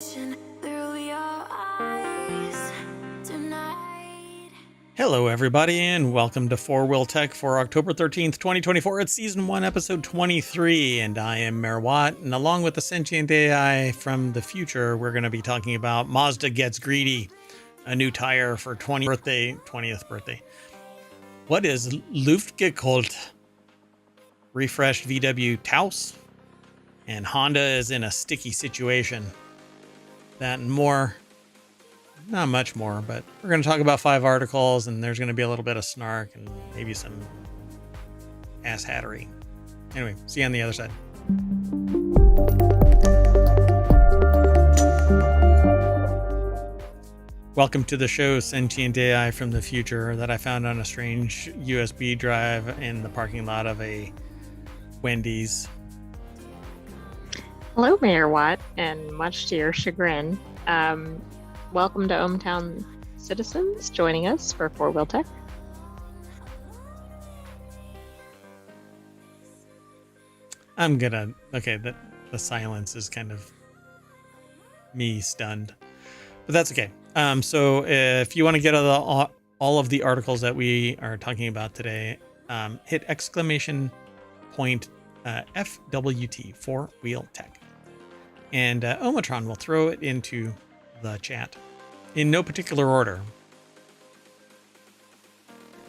through your eyes tonight. Hello, everybody, and welcome to FourWheelTech for October 13th, 2024. It's Season 1, Episode 23, and I am Mayor Watt, and along with the Sentient AI from the future, we're going to be talking about Mazda Gets Greedy, a new tire for 20th birthday. What is Luftgekühlt? Refreshed VW Taos, and Honda is in a sticky situation. That and more. Not much more, but we're going to talk about 5 articles, and there's going to be a little bit of snark and maybe some asshattery. Anyway, see you on the other side. Welcome to the show, Sentient AI from the future, that I found on a strange USB drive in the parking lot of a Wendy's. Hello, Mayor Watt, and much to your chagrin, welcome to ohmTown citizens joining us for FourWheelTech. The silence is kind of me stunned, but that's okay. So if you want to get all of the articles that we are talking about today, hit exclamation point FWT, FourWheelTech. And ohmTown will throw it into the chat in no particular order.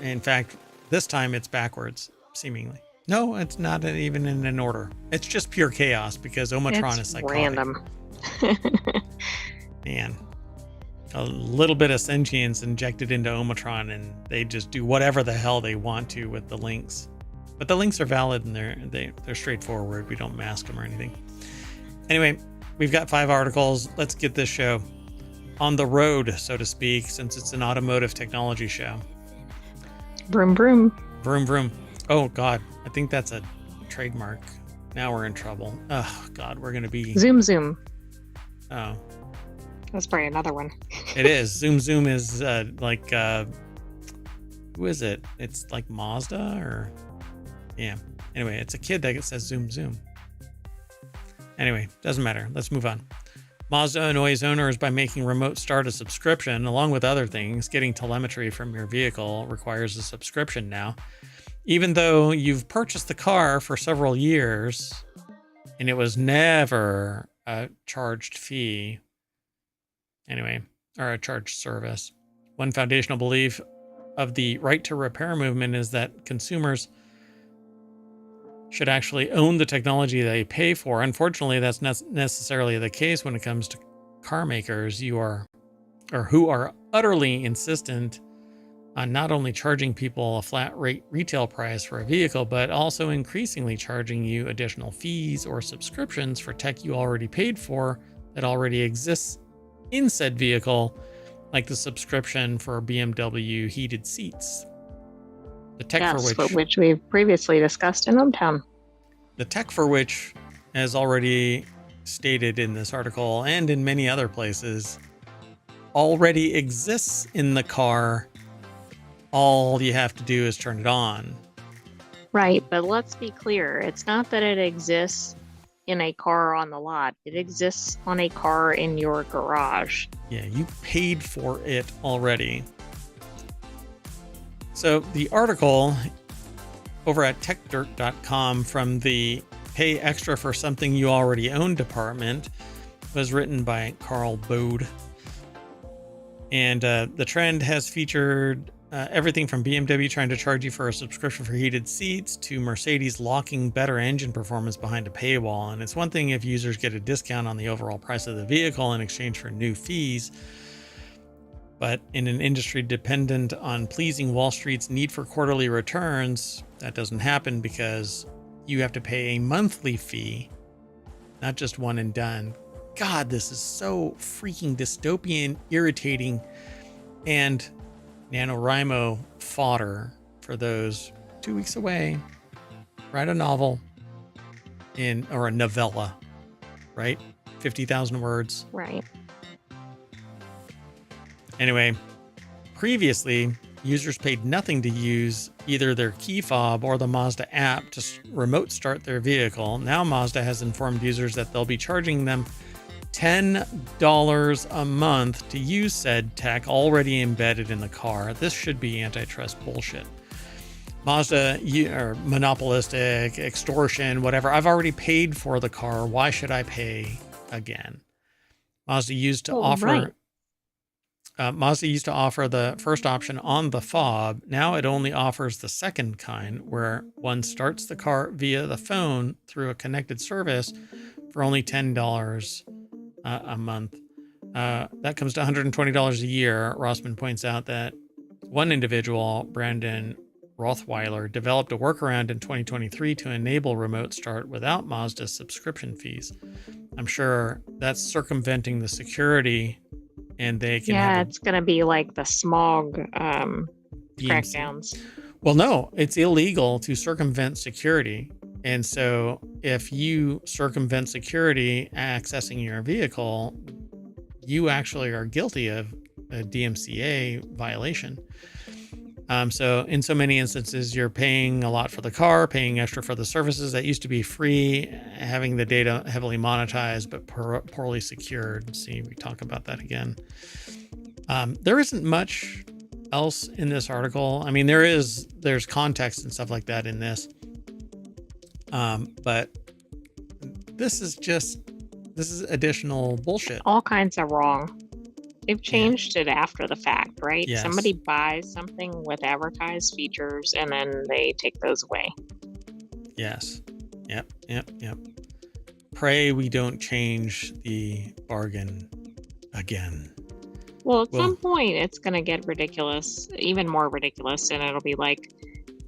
In fact, this time it's backwards, seemingly. No, it's not even in an order. It's just pure chaos because ohmTown is psychotic. Random. Man, a little bit of sentience injected into ohmTown, and they just do whatever the hell they want to with the links. But the links are valid and they're straightforward. We don't mask them or anything. Anyway, we've got 5 articles. Let's get this show on the road, so to speak, since it's an automotive technology show. Vroom, vroom. Vroom, vroom. Oh, God. I think that's a trademark. Now we're in trouble. Oh, God. We're going to be... Zoom, zoom. Oh. That's probably another one. It is. Zoom, zoom is who is it? It's like Mazda or... Yeah. Anyway, it's a kid that says zoom, zoom. Anyway, doesn't matter. Let's move on. Mazda annoys owners by making remote start a subscription. Along with other things, getting telemetry from your vehicle requires a subscription now. Even though you've purchased the car for several years and it was never a charged fee. Anyway, or a charged service. One foundational belief of the right to repair movement is that consumers should actually own the technology they pay for. Unfortunately, that's not necessarily the case when it comes to car makers who are utterly insistent on not only charging people a flat rate retail price for a vehicle, but also increasingly charging you additional fees or subscriptions for tech you already paid for that already exists in said vehicle, like the subscription for BMW heated seats. The tech for which we've previously discussed in ohmTown. The tech for which, as already stated in this article and in many other places, already exists in the car. All you have to do is turn it on. Right, but let's be clear. It's not that it exists in a car on the lot. It exists on a car in your garage. Yeah, you paid for it already. So the article over at techdirt.com from the Pay Extra for Something You Already Own department was written by Carl Bode. And the trend has featured everything from BMW trying to charge you for a subscription for heated seats to Mercedes locking better engine performance behind a paywall. And it's one thing if users get a discount on the overall price of the vehicle in exchange for new fees. But in an industry dependent on pleasing Wall Street's need for quarterly returns, that doesn't happen because you have to pay a monthly fee, not just one and done. God, this is so freaking dystopian, irritating, and NaNoWriMo fodder for those 2 weeks away. Write a novel or a novella, right? 50,000 words. Right. Anyway, previously, users paid nothing to use either their key fob or the Mazda app to remote start their vehicle. Now Mazda has informed users that they'll be charging them $10 a month to use said tech already embedded in the car. This should be antitrust bullshit. Mazda, or monopolistic, extortion, whatever. I've already paid for the car. Why should I pay again? Mazda used to offer the first option on the fob. Now it only offers the second kind, where one starts the car via the phone through a connected service for only $10 a month. That comes to $120 a year. Rossman points out that one individual, Brandon Rothweiler, developed a workaround in 2023 to enable remote start without Mazda's subscription fees. I'm sure that's circumventing the security, and they can it's going to be like the smog DMC. crackdowns. Well, no, it's illegal to circumvent security. And so if you circumvent security accessing your vehicle, you actually are guilty of a DMCA violation. So in so many instances, you're paying a lot for the car, paying extra for the services that used to be free, having the data heavily monetized but poorly secured. See, we talk about that again. There isn't much else in this article. I mean, there's context and stuff like that in this. But this is additional bullshit. All kinds of wrong. They've changed it after the fact, right? Yes. Somebody buys something with advertised features and then they take those away. Yes. Yep. Pray we don't change the bargain again. Well, at some point, it's going to get ridiculous, even more ridiculous, and it'll be like,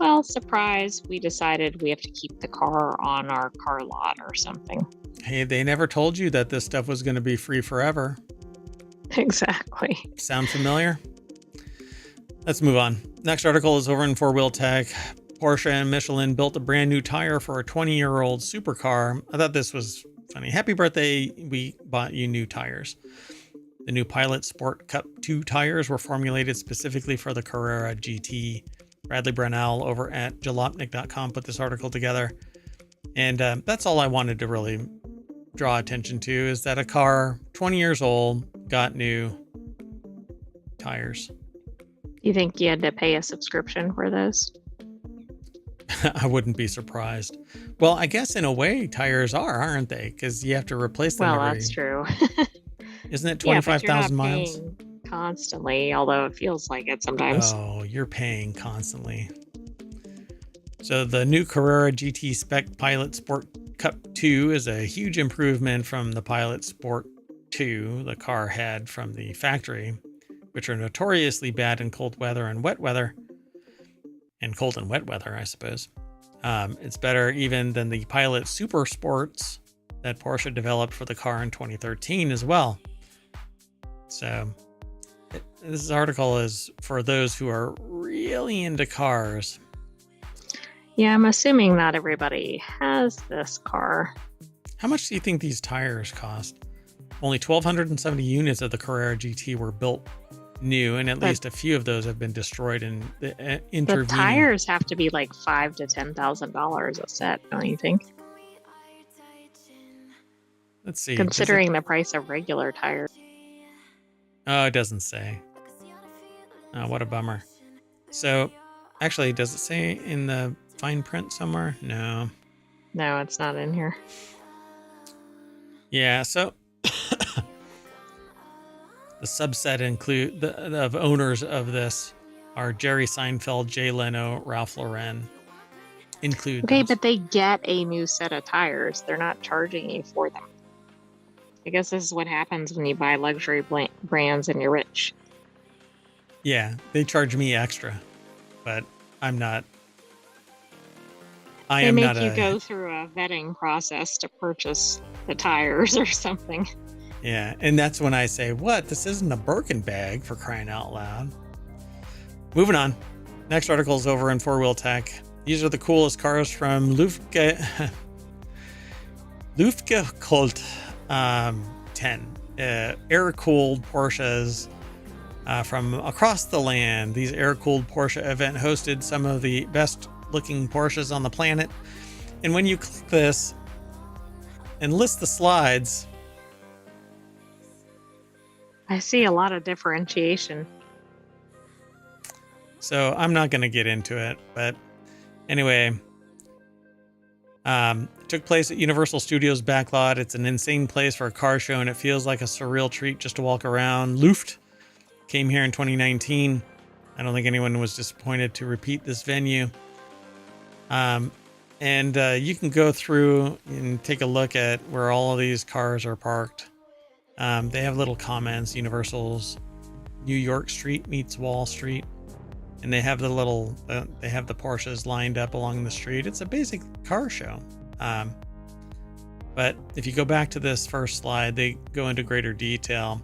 well, surprise, we decided we have to keep the car on our car lot or something. Hey, they never told you that this stuff was going to be free forever. Exactly. Sound familiar? Let's move on. Next article is over in FourWheelTech. Porsche and Michelin built a brand new tire for a 20-year-old supercar. I thought this was funny. Happy birthday, we bought you new tires. The new Pilot Sport Cup 2 tires were formulated specifically for the Carrera GT. Bradley Brunel over at jalopnik.com put this article together. And that's all I wanted to really draw attention to, is that a car 20 years old got new tires. You think you had to pay a subscription for those? I wouldn't be surprised. Well, I guess in a way tires aren't they? Because you have to replace them. Well, that's true. Isn't it 25,000 miles? Constantly, although it feels like it sometimes. Oh, you're paying constantly. So the new Carrera GT Spec Pilot Sport Cup 2 is a huge improvement from the Pilot Sport 2 the car had from the factory, which are notoriously bad in cold weather and wet weather. And cold and wet weather, I suppose. It's better even than the Pilot Super Sports that Porsche developed for the car in 2013 as well. So this article is for those who are really into cars. Yeah, I'm assuming not everybody has this car. How much do you think these tires cost? Only 1,270 units of the Carrera GT were built new, and at least a few of those have been destroyed in the intervening. The tires have to be like $5,000 to $10,000 a set, don't you think? Let's see. Considering the price of regular tires. Oh, it doesn't say. Oh, what a bummer. So, actually, does it say in the fine print somewhere? No. No, it's not in here. Yeah, so the subset of owners of this are Jerry Seinfeld, Jay Leno, Ralph Lauren. Okay, but they get a new set of tires. They're not charging you for them. I guess this is what happens when you buy luxury brands and you're rich. Yeah, they charge me extra, but I'm not. They make you go through a vetting process to purchase the tires or something. Yeah, and that's when I say, what? This isn't a Birkin bag, for crying out loud. Moving on. Next article is over in FourWheelTech. These are the coolest cars from Luftgekult 10. Air-cooled Porsches from across the land. These air-cooled Porsche event hosted some of the best-looking Porsches on the planet. And when you click this and list the slides, I see a lot of differentiation. So I'm not going to get into it, but anyway, it took place at Universal Studios backlot. It's an insane place for a car show, and it feels like a surreal treat just to walk around. Luft came here in 2019. I don't think anyone was disappointed to repeat this venue. And you can go through and take a look at where all of these cars are parked. They have little comments. Universal's New York Street meets Wall Street. And they have the little, they have the Porsches lined up along the street. It's a basic car show. But if you go back to this first slide, they go into greater detail.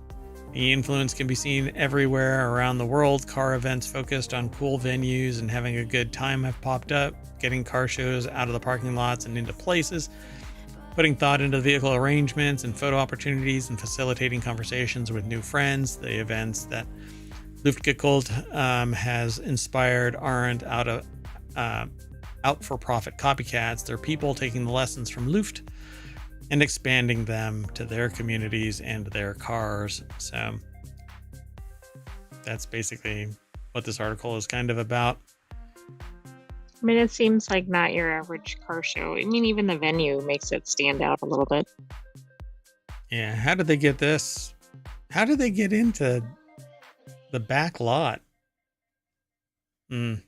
The influence can be seen everywhere around the world. Car events focused on cool venues and having a good time have popped up, getting car shows out of the parking lots and into places, putting thought into vehicle arrangements and photo opportunities, and facilitating conversations with new friends. The events that Luftgekult has inspired aren't out-for-profit copycats. They're people taking the lessons from Luft and expanding them to their communities and their cars. So that's basically what this article is kind of about. I mean, it seems like not your average car show. I mean, even the venue makes it stand out a little bit. Yeah, how did they get this? How did they get into the back lot? Was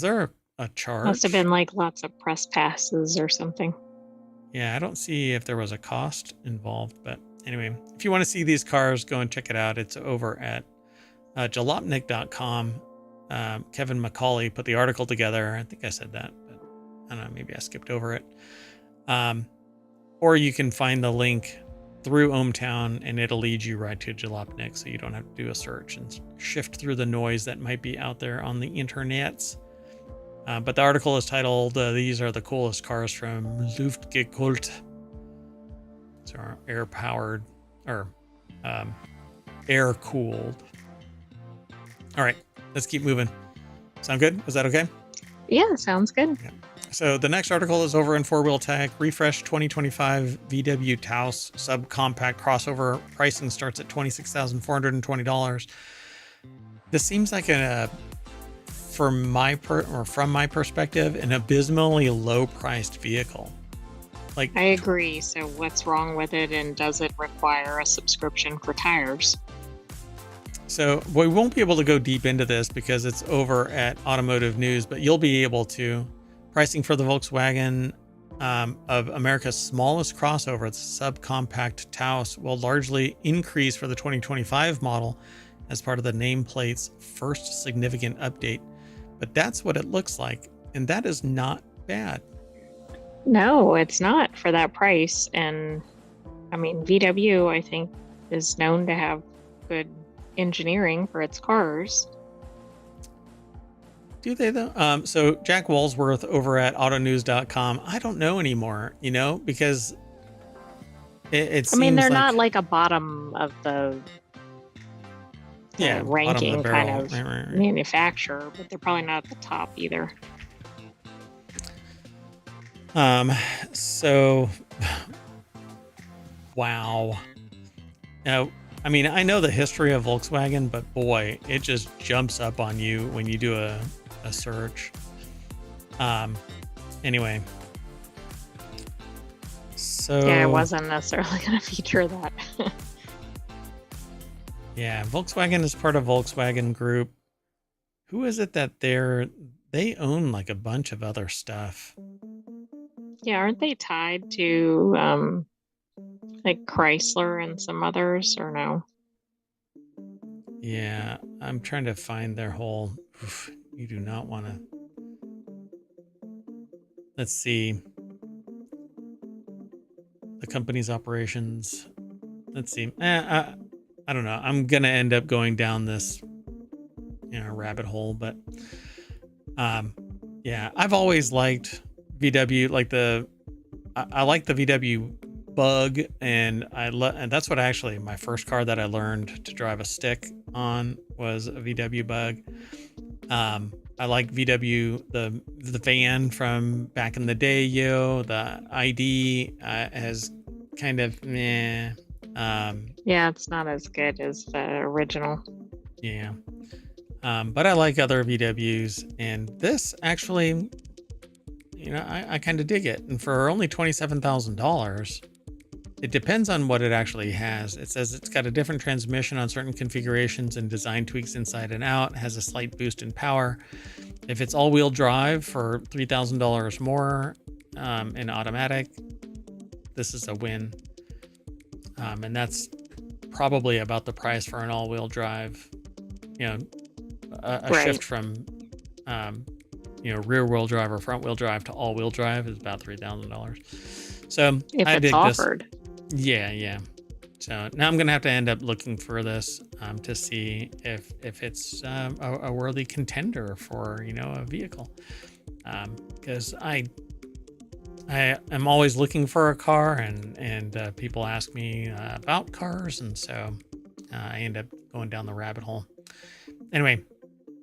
there a charge? Must have been like lots of press passes or something. Yeah, I don't see if there was a cost involved, but anyway, if you want to see these cars, go and check it out. It's over at jalopnik.com. Kevin McCauley put the article together. I think I said that, but I don't know, maybe I skipped over it. Or you can find the link through ohmTown and it'll lead you right to Jalopnik, so you don't have to do a search and shift through the noise that might be out there on the internets. But the article is titled, These Are the Coolest Cars from Luftgekult. So air-powered, or air-cooled. All right, let's keep moving. Sound good? Was that okay? Yeah, sounds good. Yeah. So the next article is over in FourWheelTech. Refresh 2025 VW Taos subcompact crossover. Pricing starts at $26,420. This seems like from my perspective, an abysmally low-priced vehicle. Like, I agree. So what's wrong with it, and does it require a subscription for tires? So we won't be able to go deep into this because it's over at Automotive News, but you'll be able to. Pricing for the Volkswagen of America's smallest crossover, the subcompact Taos, will largely increase for the 2025 model as part of the nameplate's first significant update. But that's what it looks like, and that is not bad. No, it's not for that price. And I mean, VW, I think, is known to have good engineering for its cars. Do they though? So Jack Walsworth over at autonews.com, I don't know anymore, because it seems, I mean, they're not like a bottom of the ranking kind of right. manufacturer, but they're probably not at the top either. So wow. Now, I mean, I know the history of Volkswagen, but boy, it just jumps up on you when you do a search. Anyway. So yeah, I wasn't necessarily going to feature that. Yeah, Volkswagen is part of Volkswagen Group. Who is it that they own like a bunch of other stuff? Yeah, aren't they tied to like Chrysler and some others, or no? Yeah, I'm trying to find their whole. You do not want to. Let's see. The company's operations. Let's see. I don't know. I'm gonna end up going down this, rabbit hole. But, yeah, I've always liked VW. I like the VW Bug, and and that's what my first car that I learned to drive a stick on was a VW Bug. I like VW, the van from back in the day, the ID has kind of meh. Yeah, it's not as good as the original. Yeah. But I like other VWs, and this actually, I kind of dig it. And for only $27,000, it depends on what it actually has. It says it's got a different transmission on certain configurations and design tweaks inside and out, has a slight boost in power. If it's all-wheel drive for $3,000 more in automatic, this is a win. And that's probably about the price for an all-wheel drive. A Right. shift from rear-wheel drive or front-wheel drive to all-wheel drive is about $3,000. So If I it's dig offered. this. Yeah. So now I'm gonna have to end up looking for this to see if it's a worthy contender for a vehicle, because I am always looking for a car, and people ask me about cars, and so I end up going down the rabbit hole. Anyway,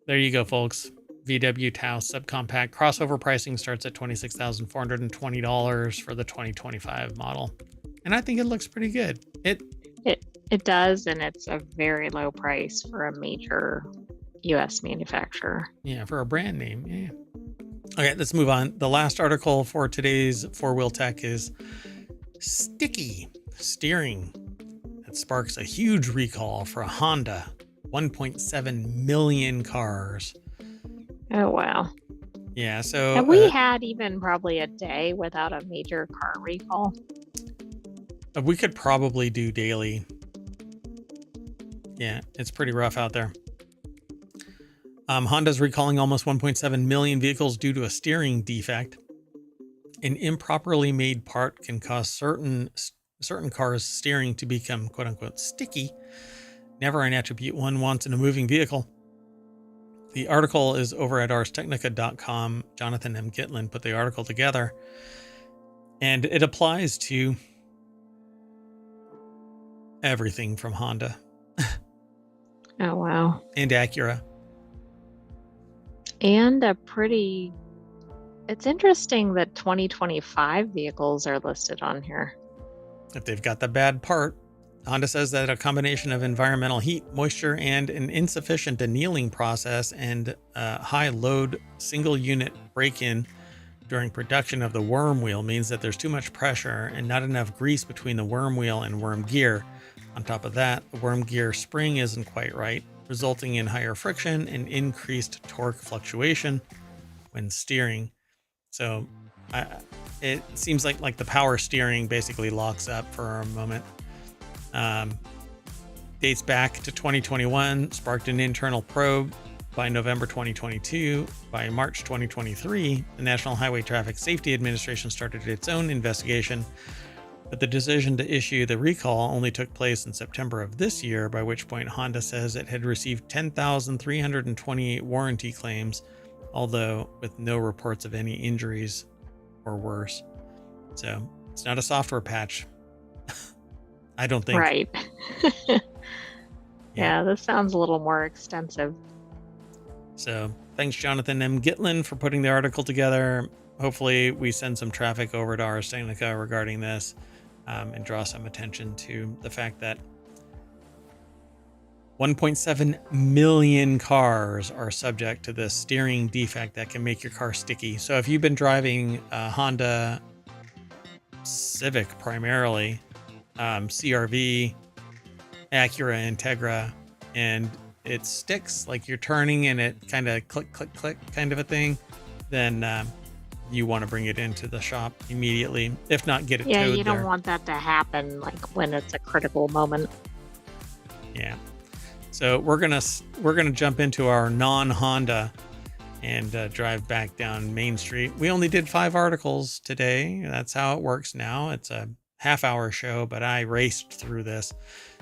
there you go, folks. VW Tau subcompact crossover pricing starts at $26,420 for the 2025 model, and I think it looks pretty good. It does, and it's a very low price for a major U.S. manufacturer. Yeah, for a brand name. Yeah. Okay, let's move on. The last article for today's FourWheelTech is sticky steering that sparks a huge recall for a Honda 1.7 million cars. Oh, wow. Yeah, so Have we had even probably a day without a major car recall? we could probably do daily. Yeah, it's pretty rough out there. Honda's recalling almost 1.7 million vehicles due to a steering defect. An improperly made part can cause certain cars' steering to become quote unquote sticky. Never an attribute one wants in a moving vehicle. The article is over at arstechnica.com. Jonathan M. Gitlin put the article together, and it applies to everything from Honda Oh, wow. and Acura. And it's interesting that 2025 vehicles are listed on here. If they've got the bad part, Honda says that a combination of environmental heat, moisture, and an insufficient annealing process and high load single unit break-in during production of the worm wheel means that there's too much pressure and not enough grease between the worm wheel and worm gear. On top of that, the worm gear spring isn't quite right, resulting in higher friction and increased torque fluctuation when steering. So it seems like the power steering basically locks up for a moment. Dates back to 2021, sparked an internal probe by November 2022. By March 2023, the National Highway Traffic Safety Administration started its own investigation, but the decision to issue the recall only took place in September of this year, by which point Honda says it had received 10,328 warranty claims, although with no reports of any injuries or worse. So it's not a software patch. I don't think. Right. Yeah, this sounds a little more extensive. So thanks, Jonathan M. Gitlin, for putting the article together. Hopefully we send some traffic over to Ars Technica regarding this, and draw some attention to the fact that 1.7 million cars are subject to this steering defect that can make your car sticky. So if you've been driving a Honda Civic primarily, CRV, Acura Integra, and it sticks, like you're turning and it kind of click, click, click kind of a thing, then you want to bring it into the shop immediately. If not, get it towed. Yeah, you don't there. want that to happen like when it's a critical moment. Yeah. So we're gonna jump into our non-Honda and drive back down Main Street. We only did 5 articles today. That's how it works now. It's a half-hour show, but I raced through this.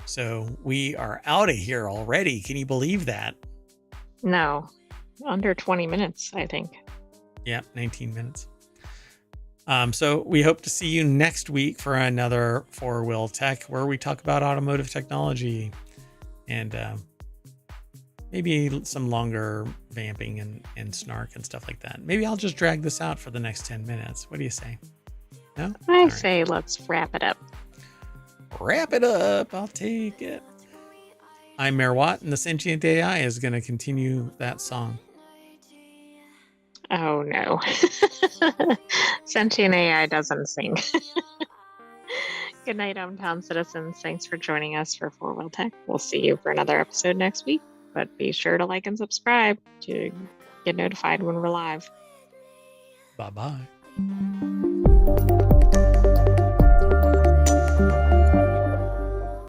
So we are out of here already. Can you believe that? No, under 20 minutes, I think. Yeah, 19 minutes. So we hope to see you next week for another FourWheelTech, where we talk about automotive technology and maybe some longer vamping and snark and stuff like that. Maybe I'll just drag this out for the next 10 minutes. What do you say? No? I All right. say let's wrap it up. Wrap it up. I'll take it. I'm Mayor Watt, and the Sentient AI is going to continue that song. Oh no. Sentient AI doesn't sing. Good night, ohmTown citizens. Thanks for joining us for FourWheelTech. We'll see you for another episode next week, but be sure to like and subscribe to get notified when we're live. Bye-bye.